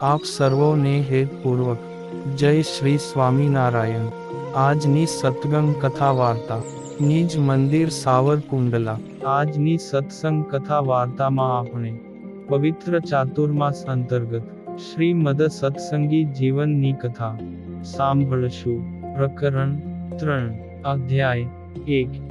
આપ સર્વોને હેતપૂર્વક જય શ્રી સ્વામિનારાયણ। આજની સત્સંગ કથા વાર્તા નિજ મંદિર સાવરકુંડલા। આજની સત્સંગ કથા વાર્તામાં આપણે પવિત્ર ચાતુર્માસ અંતર્ગત શ્રીમદ સત્સંગી જીવનની કથા સાંભળશું। પ્રકરણ 3 અધ્યાય 1।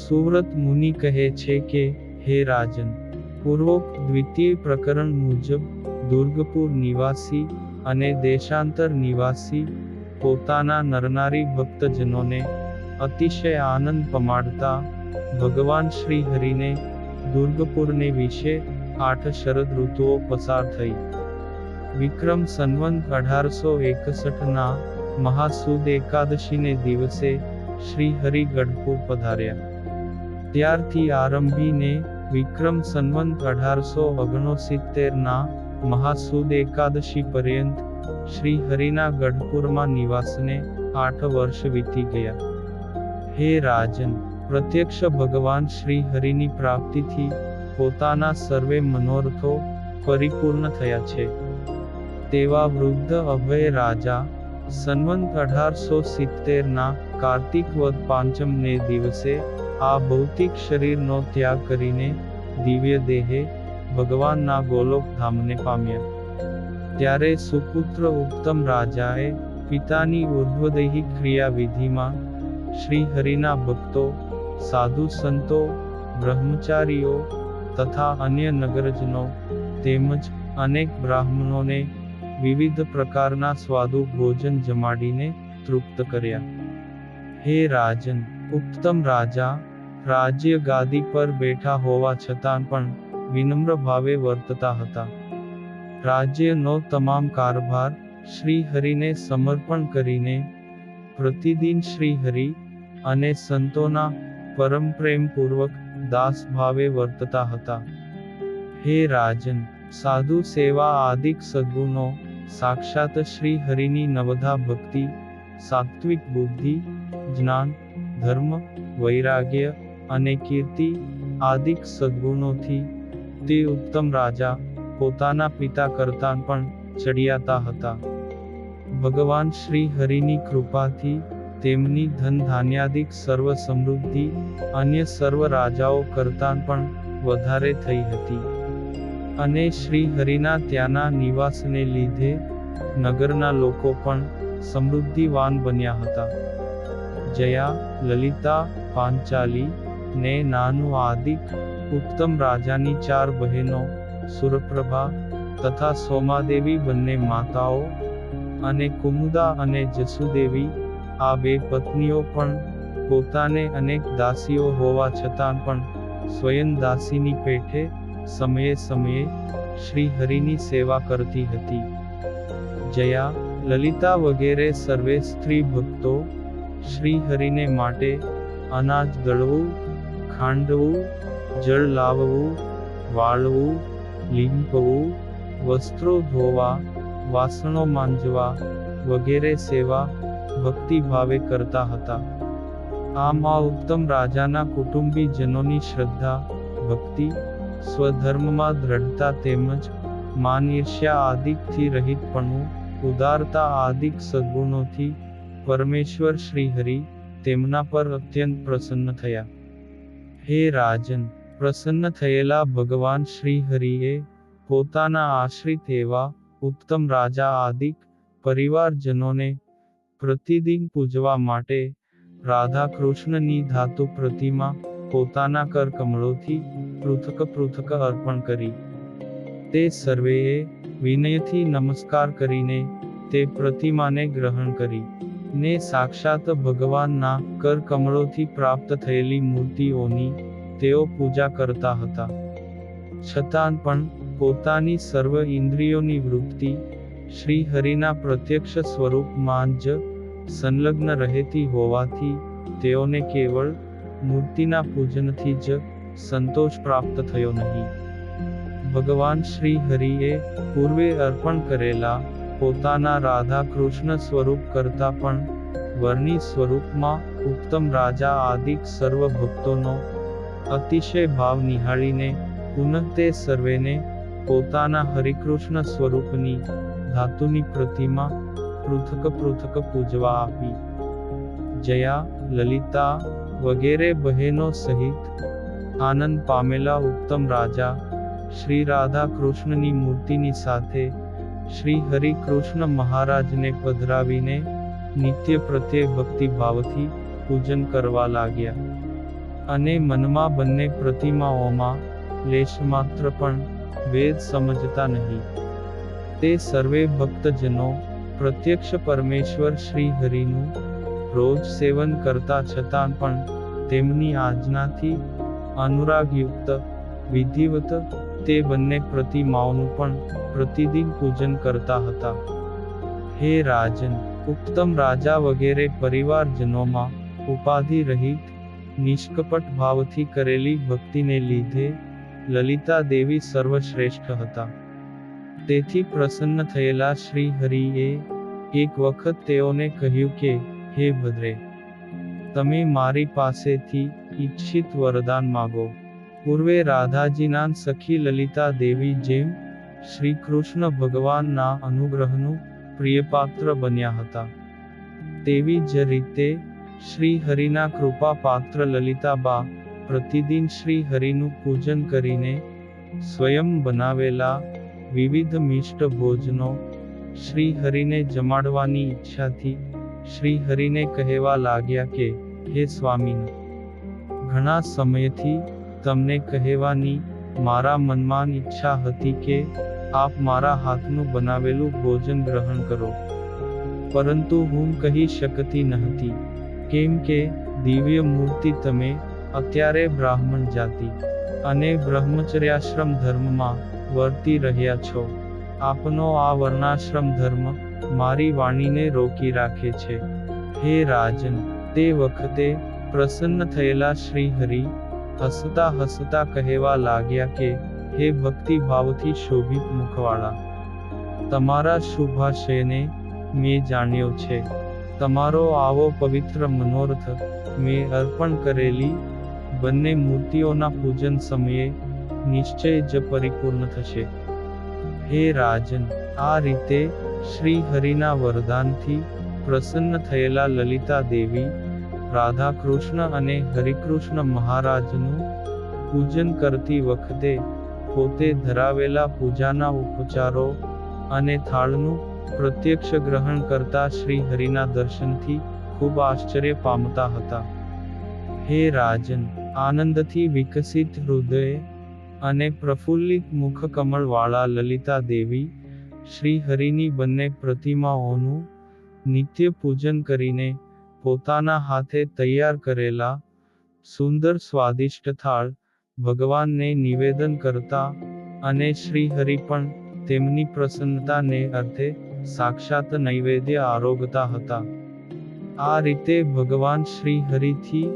સુવ્રત મુનિ કહે છે કે, હે રાજન, પૂર્વોક્ત દ્વિતીય પ્રકરણ મુજબ દુર્ગપુર નિવાસી અને દેશાંતર નિવાસી પોતાના નરનારી ભક્તજનોને અતિશય આનંદ પમાડતા ભગવાન શ્રી હરિને દુર્ગપુરને વિશે 8 શરદ ઋતુઓ પસાર થઈ। વિક્રમ સંવંત 1861 મહાસુદ એકાદશીને દિવસે શ્રી હરિ ગઢપુર પધાર્યા। ત્યારથી આરંભીને વિક્રમ સંવંત 1869 મહાસુદ એકાદશી પર્યંત શ્રી હરિના ગઢપુરમાં નિવાસને 8 વર્ષ વીતી ગયા। હે રાજન, પ્રત્યક્ષ ભગવાન શ્રી હરિની પ્રાપ્તિથી પોતાના સર્વે મનોરથો પરિપૂર્ણ થયા છે। તેવા વૃદ્ધ અભય રાજા સંવંત 1870 કાર્તિક વદ પાંચમને દિવસે આ ભૌતિક શરીરનો ત્યાગ કરીને દિવ્ય દેહે ભગવાનના ગોલોક ધામને પામ્યા। ત્યારે સુપુત્ર ઉત્તમ રાજાએ પિતાની ઉર્ધ્વદેહી ક્રિયાવિધિમાં શ્રી હરિના ભક્તો, સાધુ સંતો, બ્રહ્મચારીઓ તથા અન્ય નગરજનો તેમજ અનેક બ્રાહ્મણોને વિવિધ પ્રકારના સ્વાદુ ભોજન જમાડીને તૃપ્ત કર્યા। હે રાજન, ઉત્તમ રાજા રાજ્ય ગાદી પર બેઠા હોવા છતાં પણ વિનમ્ર ભાવે વર્તતા હતા। રાજ્યનો તમામ કારભાર શ્રી હરિને સમર્પણ કરીને પ્રતિદિન શ્રી હરિ અને સંતોના પરમ પ્રેમપૂર્વક દાસ ભાવે વર્તતા હતા। હે રાજન, સાધુ સેવા આદિક સદ્ગુણો સાક્ષાત શ્રી હરિની નવધા ભક્તિ, સાત્વિક બુદ્ધિ, જ્ઞાન, ધર્મ, વૈરાગ્ય અને કીર્તિ આદિક સદ્ગુણોથી તે ઉત્તમ રાજા પોતાના પિતા કરતાં પણ ચડિયાતા હતા। ભગવાન શ્રી હરિની કૃપાથી તેમની ધન ધાન્યાદિક સર્વ સમૃદ્ધિ અન્ય સર્વ રાજાઓ કરતાં પણ વધારે થઈ હતી। અને શ્રી હરિના ત્યાંના નિવાસને લીધે નગરના લોકો પણ સમૃદ્ધિવાન બન્યા હતા। જયા, લલિતા, પાંચાલી ને નાનુ આદિક ઉત્તમ રાજાની 4 બહેનો સુરપ્રભા તથા સોમાદેવી બંને માતાઓ અને કુમુદા અને જસુદેવી આ 2 પત્નીઓ પણ પોતાને અનેક દાસીઓ હોવા છતાં પણ સ્વયં દાસીની પેઠે સમયે સમયે શ્રી હરિની સેવા કરતી હતી। જયા, લલિતા વગેરે સર્વે સ્ત્રી ભક્તો શ્રી હરિને માટે અનાજ દળવું, ખાંડવું, જળ લાવવું, વાળવું, લીંપવું, વસ્ત્રો ધોવા, વાસણો માંજવા વગેરે સેવા ભક્તિ ભાવે કરતા હતા। આમ આ ઉત્તમ રાજાના કુટુંબીજનોની શ્રદ્ધા, ભક્તિ, સ્વધર્મમાં દ્રઢતા તેમજ માન ઈર્ષ્યા આદિકથી રહિતપણું, ઉદારતા આદિક સદ્ગુણોથી પરમેશ્વર શ્રી હરિ તેમના પર અત્યંત પ્રસન્ન થયા। હે રાજન, પ્રસન્ન થયેલા ભગવાન શ્રી હરિએ પોતાના આશ્રિત એવા ઉત્તમ રાજા આદિક પરિવારજનોને પ્રતિદિન પૂજવા માટે રાધા કૃષ્ણની ધાતુ પ્રતિમા પોતાના કર કમળોથી પૃથક પૃથક અર્પણ કરી। તે સર્વેએ વિનયથી નમસ્કાર કરીને તે પ્રતિમાને ગ્રહણ કરી ને સાક્ષાત ભગવાનના કર કમળોથી પ્રાપ્ત થયેલી મૂર્તિઓની તેઓ પૂજા કરતા હતા। છતાં પણ પોતાની સર્વ ઇન્દ્રિયોની વૃત્તિ શ્રી હરિના પ્રત્યક્ષ સ્વરૂપમાં જ સંલગ્ન રહેતી હોવાથી તેઓને કેવળ મૂર્તિના પૂજનથી જ સંતોષ પ્રાપ્ત થયો નહીં। ભગવાન શ્રી હરિએ પૂર્વે અર્પણ કરેલા પોતાના રાધા કૃષ્ણ સ્વરૂપ કરતા પણ વર્ણી સ્વરૂપમાં ઉત્તમ રાજા આદિક સર્વ ભક્તોનો અતિશય ભાવ નિહાળીને પુનઃ તે સર્વેને પોતાના હરિકૃષ્ણ સ્વરૂપની ધાતુની પ્રતિમા પૃથક પૂજવા આપી. જયા, લલિતા વગેરે બહેનો સહિત આનંદ પામેલા ઉત્તમ રાજા શ્રી રાધા કૃષ્ણની મૂર્તિની સાથે શ્રી હરિ કૃષ્ણ મહારાજને પધરાવીને નિત્ય પ્રત્યે ભક્તિભાવથી પૂજન કરવા લાગ્યા. અને મનમાં બંને પ્રતિમાઓમાં લેશ માત્ર પણ ભેદ સમજતા નહીં. તે સર્વે ભક્તજનો પ્રત્યક્ષ પરમેશ્વર શ્રી હરિનું રોજ સેવન કરતા છતાં પણ તેમની આજ્ઞાથી અનુરાગયુક્ત વિધિવત તે બંને પ્રતિમાઓનું પણ પ્રતિદિન પૂજન કરતા હતા. હે રાજન, ઉત્તમ રાજા વગેરે પરિવારજનોમાં ઉપાધિ રહિત નિષ્કપટ ભાવથી કરેલી ભક્તિને લીધે લલિતા દેવી સર્વશ્રેષ્ઠ હતા. તેથી પ્રસન્ન થયેલા શ્રી હરિએ એક વખત તેઓને કહ્યું કે, હે ભદ્રે, તમે મારી પાસેથી ઈચ્છિત વરદાન માગો. પૂર્વે રાધાજીના સખી લલિતા દેવી જેમ શ્રી કૃષ્ણ ભગવાનના અનુગ્રહનું પ્રિયપાત્ર બન્યા હતા, તેવી જ રીતે શ્રી હરિના કૃપા પાત્ર લલિતાબા પ્રતિદિન શ્રી હરિનું પૂજન કરીને સ્વયં બનાવેલા વિવિધ મિષ્ટ ભોજનો શ્રી હરિને જમાડવાની ઈચ્છાથી શ્રી હરિને કહેવા લાગ્યા કે, હે સ્વામીન, ઘણા સમયથી તમને કહેવાની મારા મનમાં ઈચ્છા હતી કે આપ મારા હાથનું બનાવેલું ભોજન ગ્રહણ કરો, પરંતુ હું કહી શકતી નહોતી, કેમ કે દિવ્ય મૂર્તિ તમે અત્યારે બ્રાહ્મણ જાતિ અને બ્રહ્મચર્યાશ્રમ ધર્મમાં વર્તી રહ્યા છો. આપનો આ વર્ણાશ્રમ ધર્મ મારી વાણીને રોકી રાખે છે. હે રાજન, તે વખતે પ્રસન્ન થયેલા શ્રી હરિ હસતા હસતા કહેવા લાગ્યા કે, હે ભક્તિભાવથી શોભિત મુખવાળા, તમારા શુભાશયને મેં જાણ્યો છે. તમારો આવો પવિત્ર મનોરથ મેં અર્પણ કરેલી બંને મૂર્તિઓના પૂજન સમયે નિશ્ચય જ પરિપૂર્ણ થશે. હે રાજન, આ રીતે શ્રી હરિના વરદાનથી પ્રસન્ન થયેલા લલિતા દેવી રાધા કૃષ્ણ અને હરિકૃષ્ણ મહારાજનું પૂજન કરતી વખતે પોતે ધરાવેલા પૂજાના ઉપચારો અને થાળનું પ્રત્યક્ષ ગ્રહણ કરતા શ્રી હરિના દર્શનથી ખૂબ આશ્ચર્ય પામતા હતા. હે રાજન, આનંદથી વિકસિત હૃદય અને પ્રફુલ્લિત મુખકમળ વાળા લલિતા દેવી શ્રી હરિની બંને પ્રતિમાઓનું નિત્ય પૂજન કરીને પોતાના હાથે તૈયાર કરેલા સુંદર સ્વાદિષ્ટ થાળ ભગવાનને નિવેદન કરતા અને શ્રી હરિ પણ તેમની પ્રસન્નતાને અર્થે સાક્ષાત નૈવેદ્ય આરોગતા હતા. આ રીતે ભગવાન શ્રી હરિથી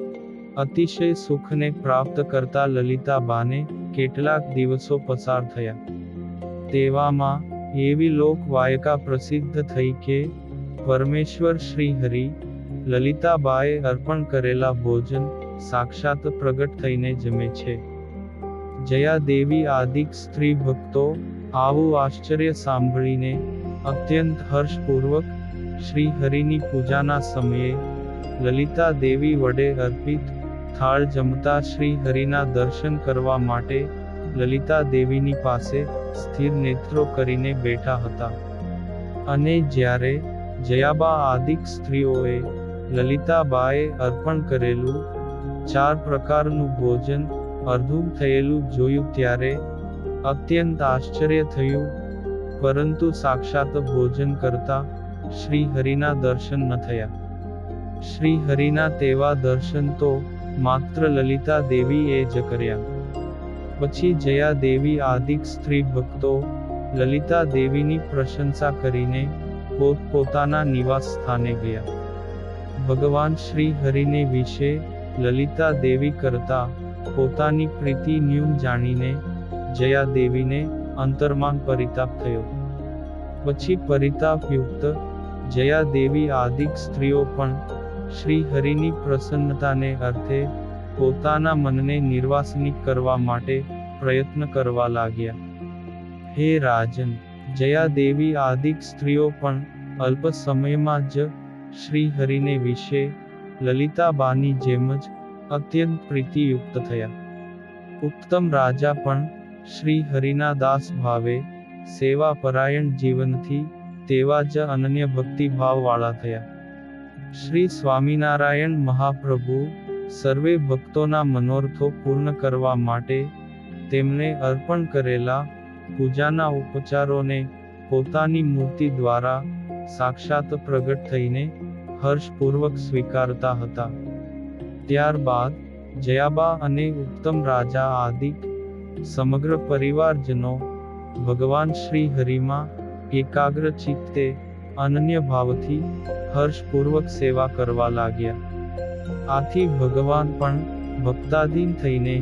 અતિશય સુખને પ્રાપ્ત કરતા લલિતાબાને કેટલાક દિવસો પસાર થયા. તેવામાં એવી લોકવાયકા પ્રસિદ્ધ થઈ કે પરમેશ્વર શ્રી હરિ લલિતાબાએ અર્પણ કરેલા ભોજન સાક્ષાત પ્રગટ થઈને જમે છે. જયા દેવી આદિક સ્ત્રી ભક્તો આવું આશ્ચર્ય સાંભળીને અત્યંત હર્ષપૂર્વક શ્રી હરિની પૂજાના સમયે લલિતા દેવી વડે અર્પિત થાળ જમતા શ્રી હરિના દર્શન કરવા માટે લલિતા દેવીની પાસે સ્થિર નેત્રો કરીને બેઠા હતા. અને જ્યારે જયાબા આદિક સ્ત્રીઓએ લલિતાબાએ અર્પણ કરેલું 4 પ્રકારનું ભોજન અર્ધું થયેલું જોયું ત્યારે અત્યંત આશ્ચર્ય થયું, પરંતુ સાક્ષાત ભોજન કરતા શ્રી હરિના દર્શન ન થયા. શ્રી હરિના તેવા દર્શન તો માત્ર લલિતા દેવીએ જ કર્યા. પછી જયા દેવી આદિક સ્ત્રી ભક્તો લલિતા દેવીની પ્રશંસા કરીને પોતપોતાના નિવાસ સ્થાને ગયા. ભગવાન શ્રી હરિને વિશે લલિતા દેવી કરતા પોતાની પ્રીતિ ન્યૂન જાણીને જયા દેવીને અંતરમાં પરિતાપ થયો. પછી પરિતાપયુક્ત જયા દેવી આદિક સ્ત્રીઓ પણ શ્રી હરિની પ્રસન્નતાને અર્થે પોતાના મનને નિર્વાસનિક કરવા માટે પ્રયત્ન કરવા લાગ્યા. હે રાજન, જયા દેવી આદિક સ્ત્રીઓ પણ અલ્પ સમયમાં જ શ્રી હરિને વિશે લલિતાબાની જેમ જ અત્યંત પ્રીતિયુક્ત થયા. ઉત્તમ રાજા પણ શ્રી હરિના દાસ ભાવે સેવા પરાયણ જીવનથી તેવા જ અનન્ય ભક્તિભાવવાળા થયા. શ્રી સ્વામિનારાયણ મહાપ્રભુ સર્વે ભક્તોના મનોરથો પૂર્ણ કરવા માટે તેમને અર્પણ કરેલા પૂજાના ઉપચારોને પોતાની મૂર્તિ દ્વારા સાક્ષાત પ્રગટ થઈને હર્ષપૂર્વક સ્વીકારતા હતા. ત્યારબાદ જયાબા અને ઉત્તમ રાજા આદિક સમગ્ર પરિવારજનો ભગવાન શ્રી હરિમાં એકાગ્ર ચિત્તે અનન્ય ભાવથી હર્ષપૂર્વક સેવા કરવા લાગ્યા. આથી ભગવાન પણ ભક્તાધીન થઈને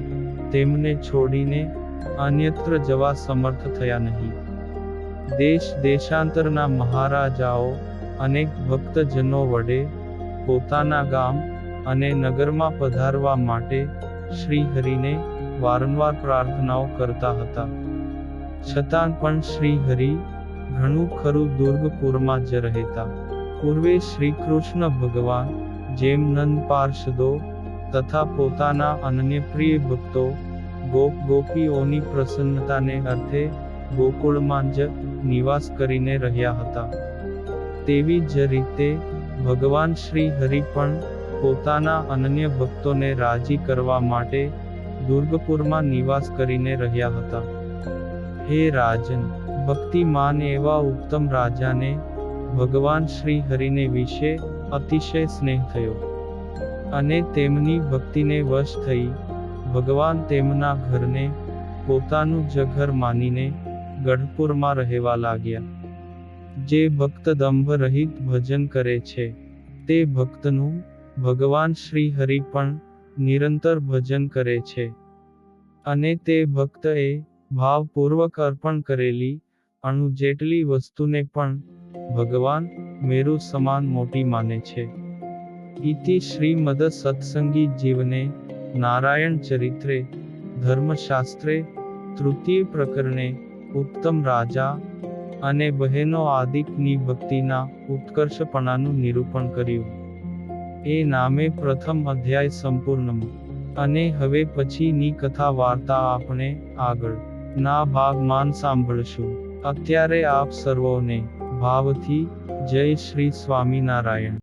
તેમને છોડીને અન્યત્ર જવા સમર્થ થયા નહીં. દેશ દેશાંતરના મહારાજાઓ અનેક ભક્તજનો વડે પોતાના ગામ અને નગરમાં પધારવા માટે શ્રી હરિને વારંવાર પ્રાર્થનાઓ કરતા હતા. છતાં પણ શ્રી હરિ ઘણું ખરું દુર્ગપુરમાં જ રહેતા. પૂર્વે શ્રી કૃષ્ણ ભગવાન જેમ નંદ પાર્ષદો તથા પોતાના અનન્ય પ્રિય ભક્તો ગોપ ગોપીઓની પ્રસન્નતાને અર્થે ગોકુળમાં જ નિવાસ કરીને રહ્યા હતા. તેવી જ રીતે ભગવાન શ્રી હરિ પણ પોતાના અનન્ય ભક્તોને રાજી કરવા માટે દુર્ગપુરમાં નિવાસ કરીને રહ્યા હતા. હે રાજન, ભક્તિમાન એવા ઉત્તમ રાજાને ભગવાન શ્રી હરિને વિશે અતિશય સ્નેહ થયો અને તેમની ભક્તિને વશ થઈ ભગવાન તેમના ઘરને પોતાનું જ ઘર માનીને ગઢપુરમાં રહેવા લાગ્યા. જે ભક્ત દંભ રહિત ભજન કરે છે તે ભક્તનું ભગવાન શ્રી હરિ પણ નિરંતર ભજન કરે છે અને તે ભક્તએ ભાવપૂર્વક અર્પણ કરેલી અણુ જેટલી વસ્તુને પણ ભગવાન મેરુ સમાન મોટી માને છે. ઇતિ શ્રીમદ સત્સંગી જીવને નારાયણ ચરિત્રે ધર્મશાસ્ત્રે તૃતીય પ્રકરણે ઉત્તમ રાજા અને બહેનો આદિકની ભક્તિના ઉત્કર્ષપણાનું નિરૂપણ કર્યું. એ નામે પ્રથમ અધ્યાય સંપૂર્ણ. અને હવે પછીની કથા વાર્તા આપણે આગળ ના ભાગમાં સાંભળશું. અત્યારે આપ સર્વોને ભાવથી જય શ્રી સ્વામિનારાયણ.